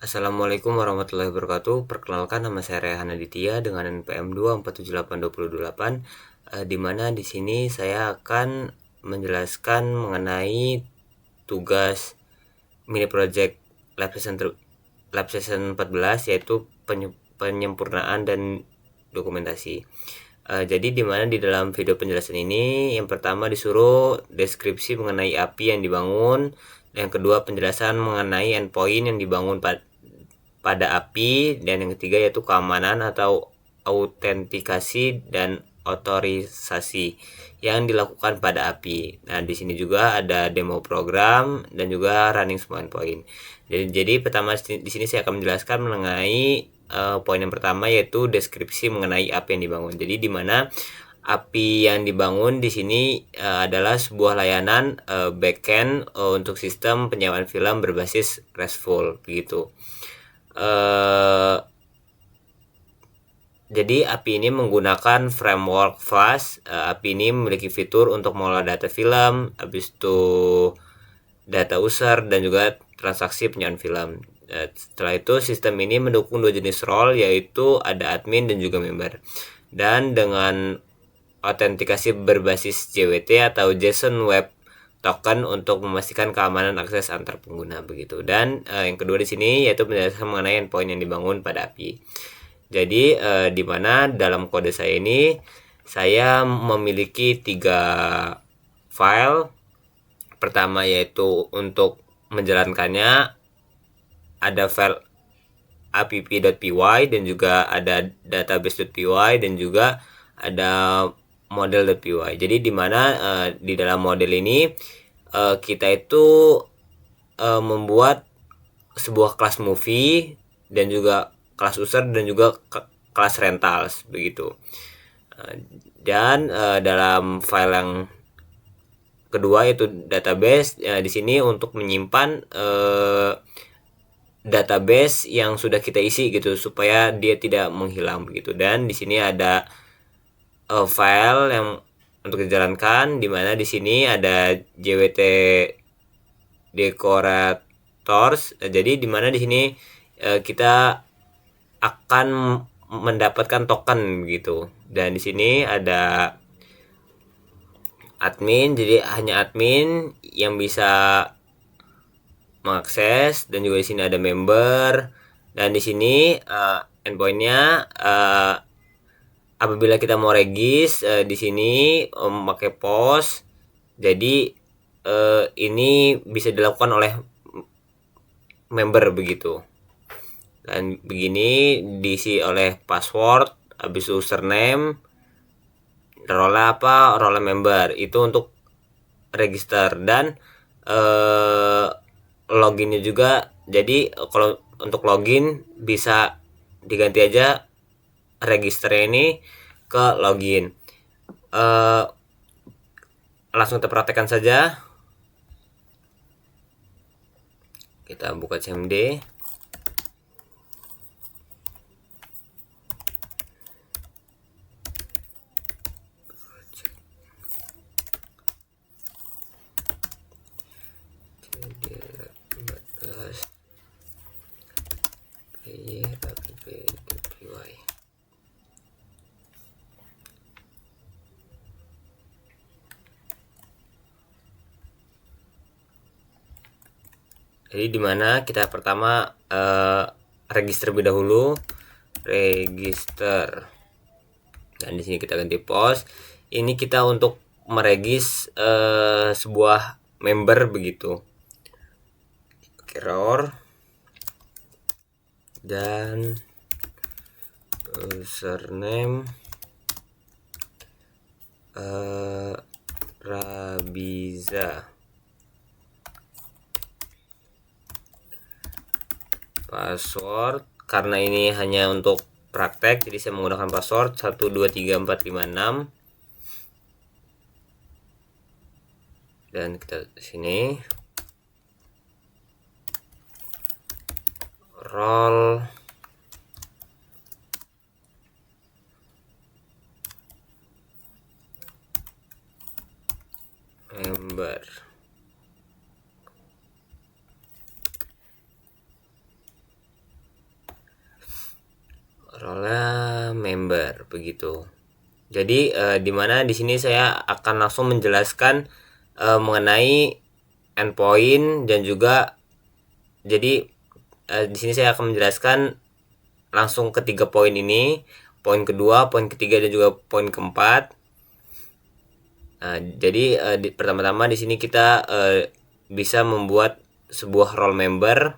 Assalamualaikum warahmatullahi wabarakatuh. Perkenalkan, nama saya Rehan Aditya dengan NPM 2478288, di mana di sini saya akan menjelaskan mengenai tugas mini project lab session 14, yaitu penyempurnaan dan dokumentasi. Jadi di mana di dalam video penjelasan ini, yang pertama disuruh deskripsi mengenai API yang dibangun, yang kedua penjelasan mengenai endpoint yang dibangun pada API, dan yang ketiga yaitu keamanan atau autentikasi dan otorisasi yang dilakukan pada API. Nah, di sini juga ada demo program dan juga running semua endpoint. Jadi pertama di sini saya akan menjelaskan mengenai poin yang pertama, yaitu deskripsi mengenai API yang dibangun. Jadi di mana API yang dibangun di sini adalah sebuah layanan backend untuk sistem penyewaan film berbasis RESTful begitu. Jadi API ini menggunakan framework Flash. API ini memiliki fitur untuk mengolah data film, habis itu data user dan juga transaksi penyewaan film. Setelah itu sistem ini mendukung dua jenis role, yaitu ada admin dan juga member. Dan dengan autentikasi berbasis JWT atau JSON Web Token untuk memastikan keamanan akses antar pengguna begitu. Dan yang kedua di sini yaitu penjelasan mengenai endpoint yang dibangun pada API. Jadi di mana dalam kode saya ini saya memiliki 3 file. Pertama yaitu untuk menjalankannya ada file app.py dan juga ada database.py dan juga ada model.py. Jadi di mana di dalam model ini kita itu membuat sebuah kelas movie dan juga kelas user dan juga kelas rentals begitu. Dan dalam file yang kedua yaitu database, di sini untuk menyimpan database yang sudah kita isi gitu supaya dia tidak menghilang begitu. Dan di sini ada file yang untuk dijalankan, di mana di sini ada JWT decorators. Jadi di mana di sini kita akan mendapatkan token begitu. Dan di sini ada admin, jadi hanya admin yang bisa mengakses, dan juga di sini ada member, dan di sini endpointnya apabila kita mau regis di sini memakai post. Jadi ini bisa dilakukan oleh member begitu. Dan begini diisi oleh password, habis username, role apa, role member itu untuk register, dan loginnya juga. Jadi kalau untuk login bisa diganti aja registernya ini ke login. Langsung kita praktekkan saja. Kita buka CMD. Jadi dimana kita pertama register terlebih dahulu, register, dan di sini kita ganti post. Ini kita untuk meregis sebuah member begitu. Error dan username Rabiza, password karena ini hanya untuk praktek jadi saya menggunakan password 123456, dan kita sini role member. member begitu. Jadi dimana di sini saya akan langsung menjelaskan mengenai endpoint dan juga jadi di sini saya akan menjelaskan langsung ketiga poin ini, poin kedua, poin ketiga dan juga poin keempat. Nah, jadi pertama-tama di sini kita bisa membuat sebuah role member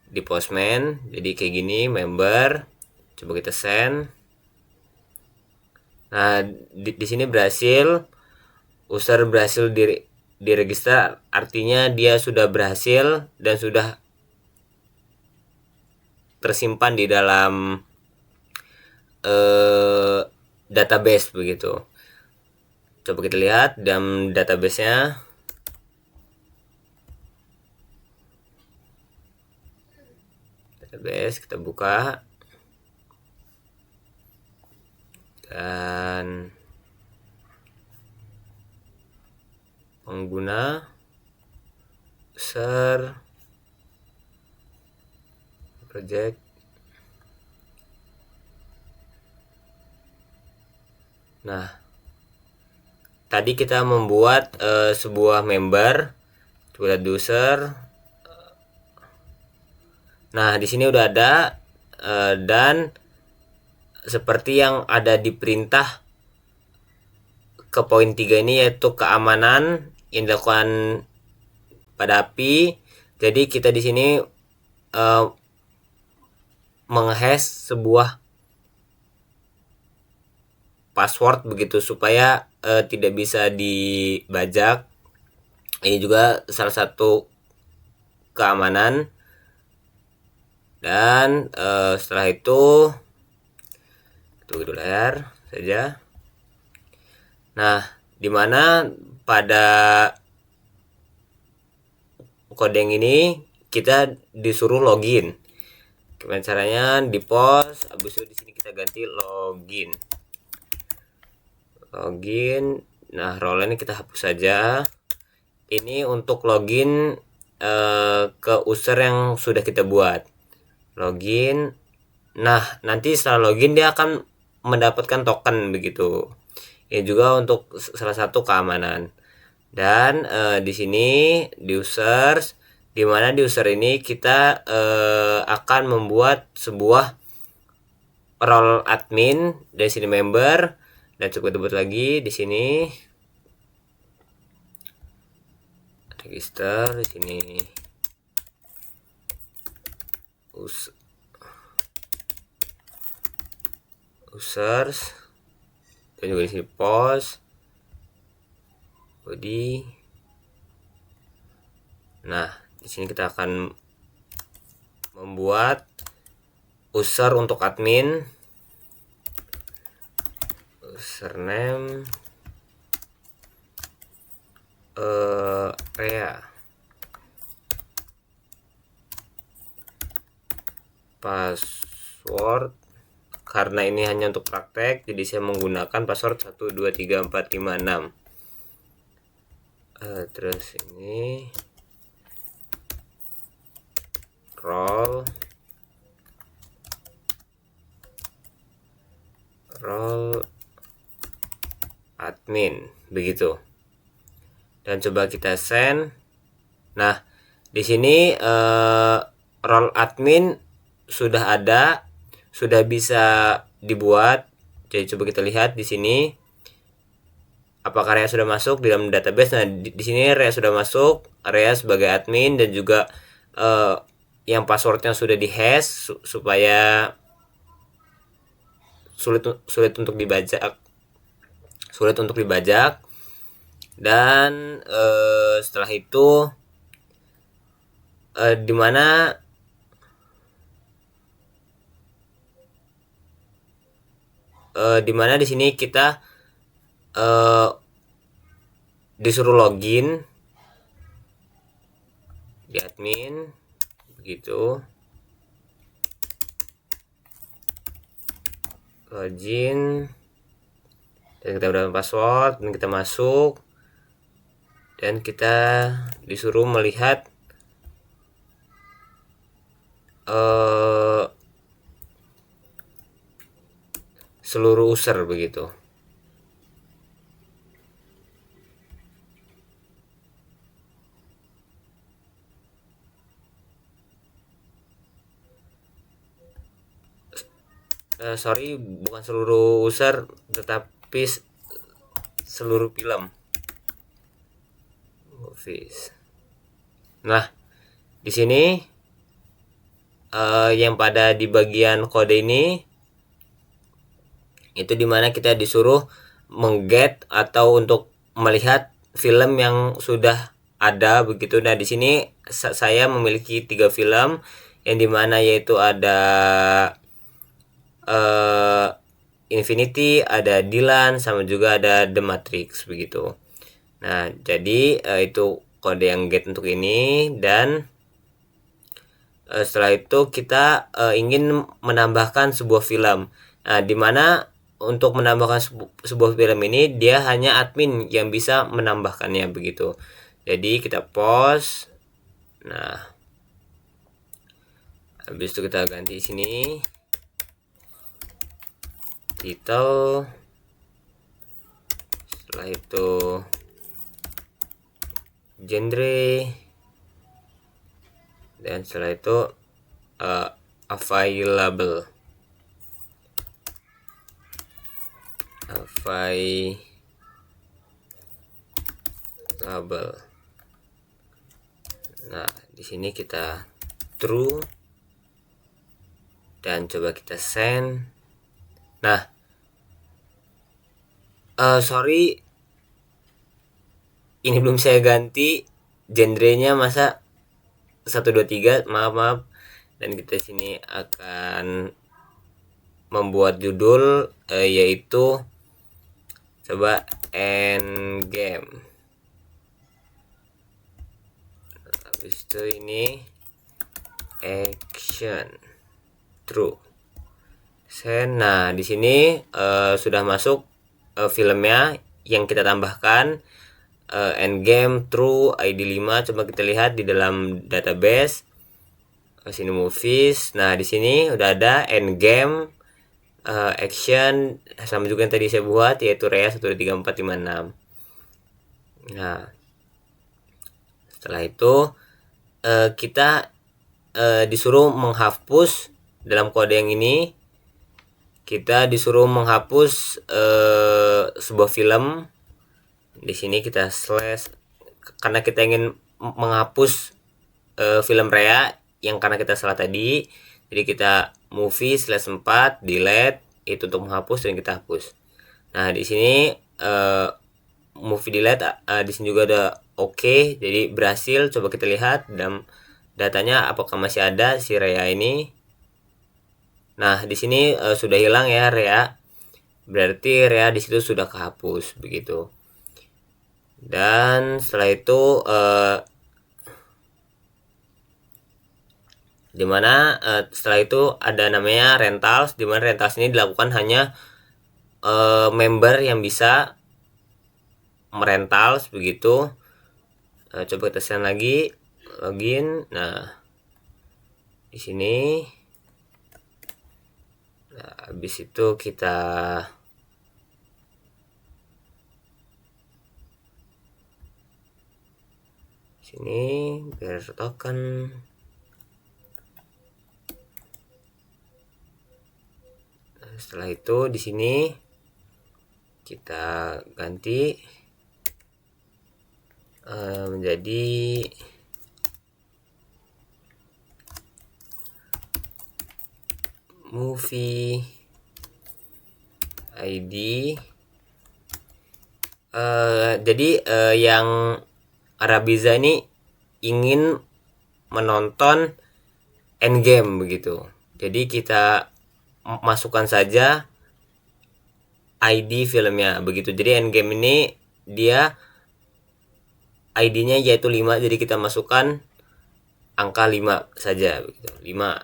di Postman. Jadi kayak gini, member. Coba kita send. Nah, di sini berhasil, user berhasil diregister, artinya dia sudah berhasil dan sudah tersimpan di dalam database begitu. Coba kita lihat dalam database-nya. Database kita buka. Dan pengguna, user, project. Nah, tadi kita membuat sebuah member. Coba lihat user. Nah, di sini udah ada dan seperti yang ada di perintah ke poin 3 ini, yaitu keamanan yang dilakukan pada API. Jadi kita di sini menghash sebuah password begitu supaya tidak bisa dibajak. Ini juga salah satu keamanan. Dan setelah itu tunggu di layar saja. Nah, dimana pada coding ini kita disuruh login. Gimana caranya? Di post, habis itu di sini kita ganti login. Login. Nah, role ini kita hapus saja. Ini untuk login ke user yang sudah kita buat. Login. Nah, nanti setelah login dia akan mendapatkan token begitu. Ini juga untuk salah satu keamanan. Dan di sini di users, di mana di user ini kita akan membuat sebuah role admin. Dari sini member, dan coba debut lagi di sini register, di sini users, dan juga di sini post body. Nah, di sini kita akan membuat user untuk admin, username Rea, password. Karena ini hanya untuk praktek, jadi saya menggunakan password 123456. Terus ini role admin begitu. Dan coba kita send. Nah, di sini role admin sudah ada, sudah bisa dibuat. Jadi coba kita lihat di sini apakah Rea sudah masuk di dalam database. Nah, di sini Rea sudah masuk, Rea sebagai admin, dan juga yang passwordnya sudah dihash supaya sulit untuk dibajak. Dan setelah itu dimana di sini kita disuruh login di admin begitu. Login, dan kita udah password, dan kita masuk, dan kita disuruh melihat seluruh user begitu. Sorry, bukan seluruh user, tetapi seluruh film movies. Nah, di sini yang pada di bagian kode ini itu dimana kita disuruh mengget atau untuk melihat film yang sudah ada begitu. Nah, di sini saya memiliki 3 film yang dimana yaitu ada Infinity, ada Dylan, sama juga ada The Matrix begitu. Nah, jadi itu kode yang get untuk ini, dan setelah itu kita ingin menambahkan sebuah film. Nah, dimana untuk menambahkan sebuah film ini dia hanya admin yang bisa menambahkannya begitu. Jadi kita pause. Nah, habis itu kita ganti sini title, setelah itu genre, dan setelah itu available. Nah, di sini kita true dan coba kita send. Nah, sorry, ini belum saya ganti genrenya, masa 1 2 3, maaf. Dan kita sini akan membuat judul yaitu coba end game. Habis itu ini action true send. Nah, di sini sudah masuk filmnya yang kita tambahkan, end game true ID 5. Coba kita lihat di dalam database sini movies. Nah, di sini udah ada end game, action, sama juga yang tadi saya buat yaitu Rea 1 2 3 4 5 6. Nah, setelah itu kita disuruh menghapus dalam kode yang ini. Kita disuruh menghapus sebuah film. Di sini kita slash karena kita ingin menghapus film Rea yang karena kita salah tadi. Jadi kita movie /4 delete itu untuk menghapus, dan kita hapus. Nah, di sini movie delete di sini juga ada oke, jadi berhasil. Coba kita lihat dalam datanya apakah masih ada si Rea ini. Nah, di sini sudah hilang ya Rea. Berarti Rea di situ sudah kehapus begitu. Dan setelah itu dimana setelah itu ada namanya rentals, dimana rentals ini dilakukan hanya member yang bisa merentals begitu. Coba kita send lagi, login. Nah, di sini, nah, habis itu kita sini biar token. Nah, setelah itu di sini kita ganti menjadi movie ID. Jadi yang Arabiza ini ingin menonton endgame begitu. Jadi kita masukkan saja ID filmnya begitu. Jadi endgame ini dia ID-nya yaitu 5, jadi kita masukkan angka 5 saja begitu. 5.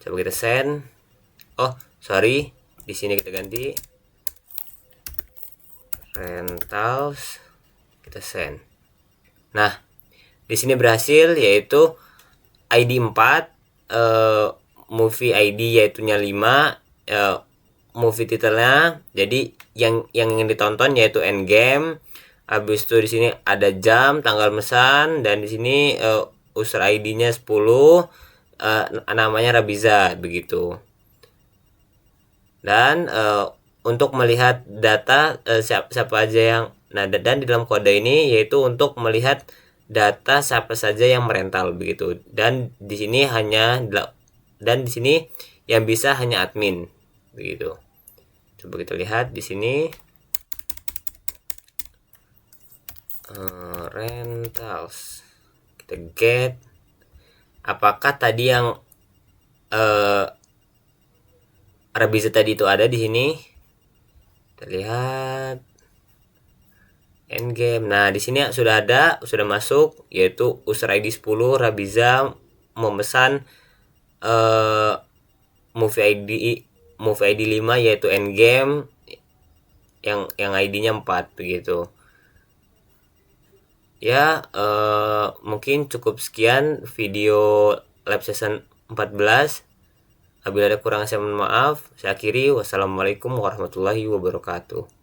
Coba kita send. Oh, sorry. Di sini kita ganti rentals, kita send. Nah, di sini berhasil yaitu ID 4, movie ID yaitu 5, movie titelnya. Jadi yang ingin ditonton yaitu Endgame. Habis itu di sini ada jam, tanggal mesan, dan di sini user ID-nya 10, namanya Rabiza begitu. Dan untuk melihat data siapa aja yang dan di dalam kode ini yaitu untuk melihat data siapa saja yang merental begitu. Dan di sini yang bisa hanya admin begitu. Coba kita lihat di sini rentals. Kita get apakah tadi yang Rabiza tadi itu ada di sini. Kita lihat Endgame. Nah, di sini sudah sudah masuk yaitu user ID 10 Rabiza memesan movie ID 5 yaitu Endgame yang ID-nya 4 begitu. Ya, mungkin cukup sekian video lab session 14. Apabila ada kurang saya mohon maaf. Saya akhiri. Wassalamualaikum warahmatullahi wabarakatuh.